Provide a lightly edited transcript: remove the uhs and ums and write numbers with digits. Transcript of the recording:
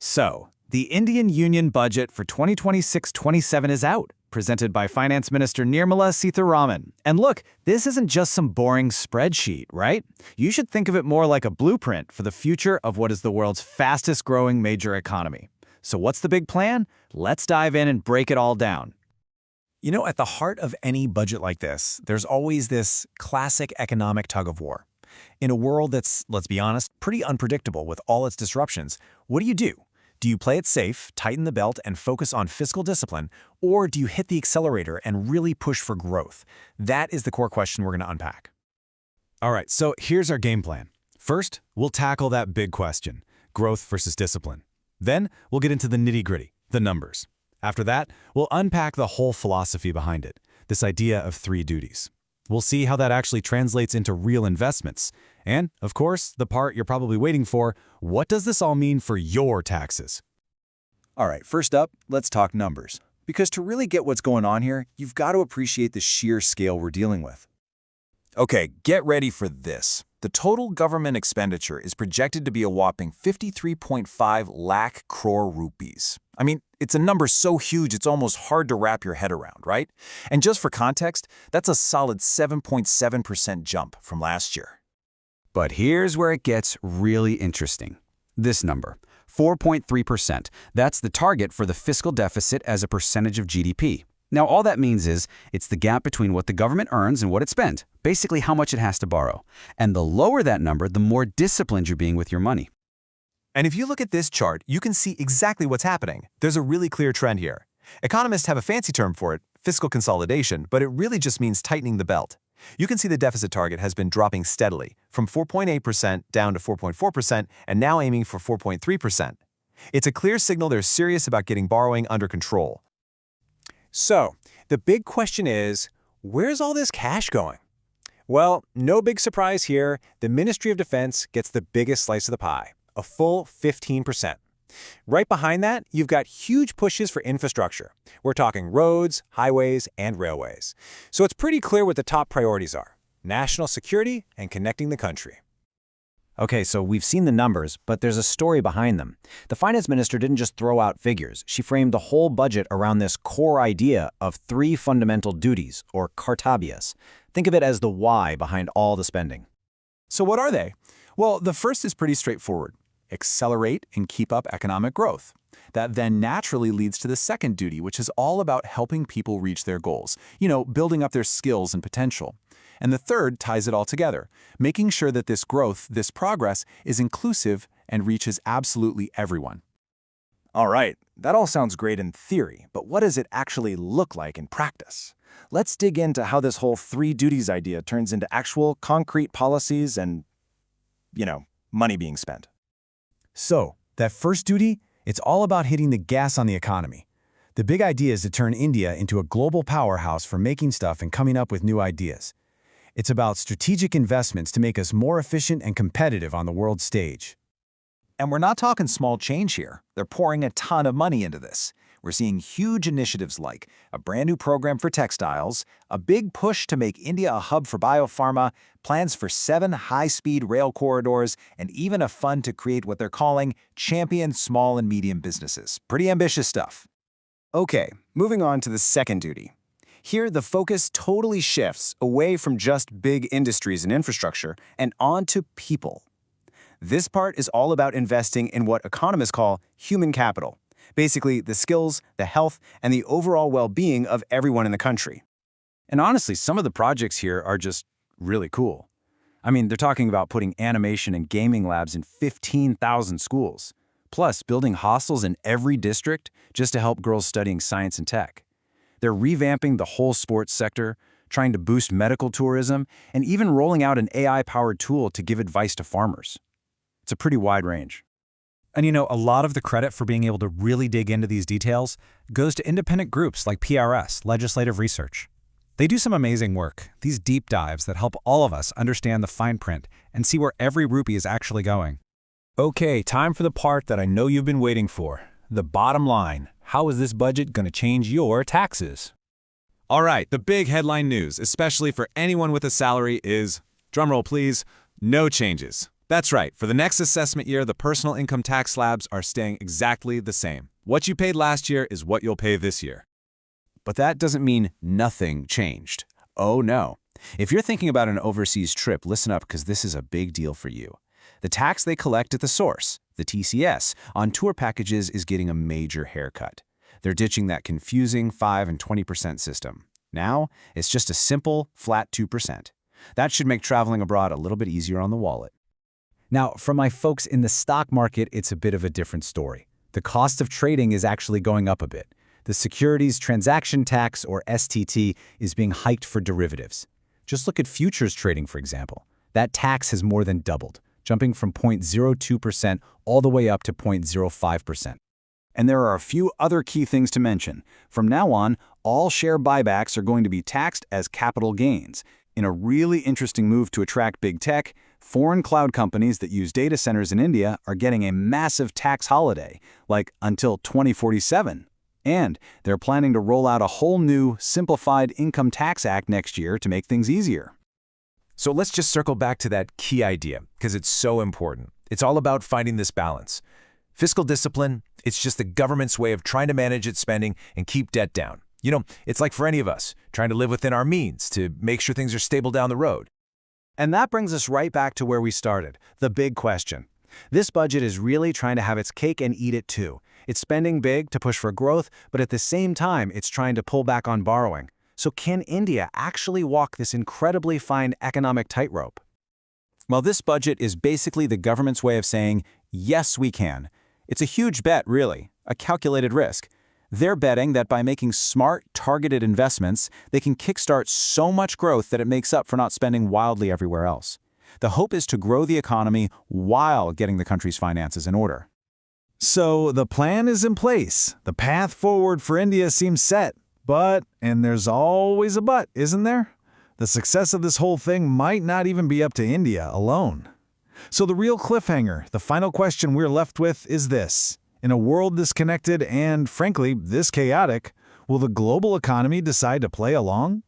So, the Indian Union budget for 2026-27 is out, presented by Finance Minister Nirmala Sitharaman. And look, this isn't just some boring spreadsheet, right? You should think of it more like a blueprint for the future of what is the world's fastest-growing major economy. So what's the big plan? Let's dive in and break it all down. You know, at the heart of any budget like this, there's always this classic economic tug-of-war. In a world that's, let's be honest, pretty unpredictable with all its disruptions, what do? Do you play it safe, tighten the belt, and focus on fiscal discipline, or do you hit the accelerator and really push for growth? That is the core question we're going to unpack. All right, so here's our game plan. First, we'll tackle that big question, growth versus discipline. Then, we'll get into the nitty-gritty, the numbers. After that, we'll unpack the whole philosophy behind it, this idea of 3 duties. We'll see how that actually translates into real investments. And, of course, the part you're probably waiting for, what does this all mean for your taxes? All right, first up, let's talk numbers. Because to really get what's going on here, you've got to appreciate the sheer scale we're dealing with. Okay, get ready for this. The total government expenditure is projected to be a whopping 53.5 lakh crore rupees. I mean, it's a number so huge it's almost hard to wrap your head around, right? And just for context, that's a solid 7.7% jump from last year. But here's where it gets really interesting. This number, 4.3%, that's the target for the fiscal deficit as a percentage of GDP. Now, all that means is it's the gap between what the government earns and what it spends, basically how much it has to borrow. And the lower that number, the more disciplined you're being with your money. And if you look at this chart, you can see exactly what's happening. There's a really clear trend here. Economists have a fancy term for it, fiscal consolidation, but it really just means tightening the belt. You can see the deficit target has been dropping steadily, from 4.8% down to 4.4% and now aiming for 4.3%. It's a clear signal they're serious about getting borrowing under control. So, the big question is, where's all this cash going? Well, no big surprise here. The Ministry of Defense gets the biggest slice of the pie, a full 15%. Right behind that, you've got huge pushes for infrastructure. We're talking roads, highways, and railways. So it's pretty clear what the top priorities are: national security and connecting the country. Okay, so we've seen the numbers, but there's a story behind them. The finance minister didn't just throw out figures. She framed the whole budget around this core idea of 3 fundamental duties, or kartavyas. Think of it as the why behind all the spending. So what are they? Well, the first is pretty straightforward. Accelerate and keep up economic growth. That then naturally leads to the second duty, which is all about helping people reach their goals. Building up their skills and potential. And the third ties it all together, making sure that this growth, this progress, is inclusive and reaches absolutely everyone. All right, that all sounds great in theory, but what does it actually look like in practice? Let's dig into how this whole 3 duties idea turns into actual concrete policies and, money being spent. So, that first duty, it's all about hitting the gas on the economy. The big idea is to turn India into a global powerhouse for making stuff and coming up with new ideas. It's about strategic investments to make us more efficient and competitive on the world stage. And we're not talking small change here. They're pouring a ton of money into this. We're seeing huge initiatives like a brand new program for textiles, a big push to make India a hub for biopharma, plans for 7 high-speed rail corridors, and even a fund to create what they're calling champion small and medium businesses. Pretty ambitious stuff. Okay, moving on to the second duty. Here, the focus totally shifts away from just big industries and infrastructure and onto people. This part is all about investing in what economists call human capital, basically the skills, the health, and the overall well-being of everyone in the country. And honestly, some of the projects here are just really cool. I mean, they're talking about putting animation and gaming labs in 15,000 schools, plus building hostels in every district just to help girls studying science and tech. They're revamping the whole sports sector, trying to boost medical tourism, and even rolling out an AI-powered tool to give advice to farmers. It's a pretty wide range. And a lot of the credit for being able to really dig into these details goes to independent groups like PRS, Legislative Research. They do some amazing work, these deep dives that help all of us understand the fine print and see where every rupee is actually going. Okay, time for the part that I know you've been waiting for. The bottom line. How is this budget going to change your taxes? All right, the big headline news, especially for anyone with a salary, is, drumroll please, no changes. That's right. For the next assessment year, the personal income tax slabs are staying exactly the same. What you paid last year is what you'll pay this year. But that doesn't mean nothing changed. Oh no. If you're thinking about an overseas trip, listen up because this is a big deal for you. The tax they collect at the source, the TCS, on tour packages is getting a major haircut. They're ditching that confusing 5 and 20% system. Now, it's just a simple, flat 2%. That should make traveling abroad a little bit easier on the wallet. Now, for my folks in the stock market, it's a bit of a different story. The cost of trading is actually going up a bit. The Securities Transaction Tax, or STT, is being hiked for derivatives. Just look at futures trading, for example. That tax has more than doubled, jumping from 0.02% all the way up to 0.05%. And there are a few other key things to mention. From now on, all share buybacks are going to be taxed as capital gains. In a really interesting move to attract big tech, foreign cloud companies that use data centers in India are getting a massive tax holiday, like until 2047. And they're planning to roll out a whole new, simplified Income Tax Act next year to make things easier. So let's just circle back to that key idea, because it's so important. It's all about finding this balance. Fiscal discipline, it's just the government's way of trying to manage its spending and keep debt down. You know, it's like for any of us, trying to live within our means to make sure things are stable down the road. And that brings us right back to where we started, the big question. This budget is really trying to have its cake and eat it too. It's spending big to push for growth, but at the same time, it's trying to pull back on borrowing. So can India actually walk this incredibly fine economic tightrope? Well, this budget is basically the government's way of saying, yes, we can. It's a huge bet, really, a calculated risk. They're betting that by making smart, targeted investments, they can kickstart so much growth that it makes up for not spending wildly everywhere else. The hope is to grow the economy while getting the country's finances in order. So the plan is in place. The path forward for India seems set. But, and there's always a but, isn't there? The success of this whole thing might not even be up to India alone. So the real cliffhanger, the final question we're left with is this. In a world this connected and, frankly, this chaotic, will the global economy decide to play along?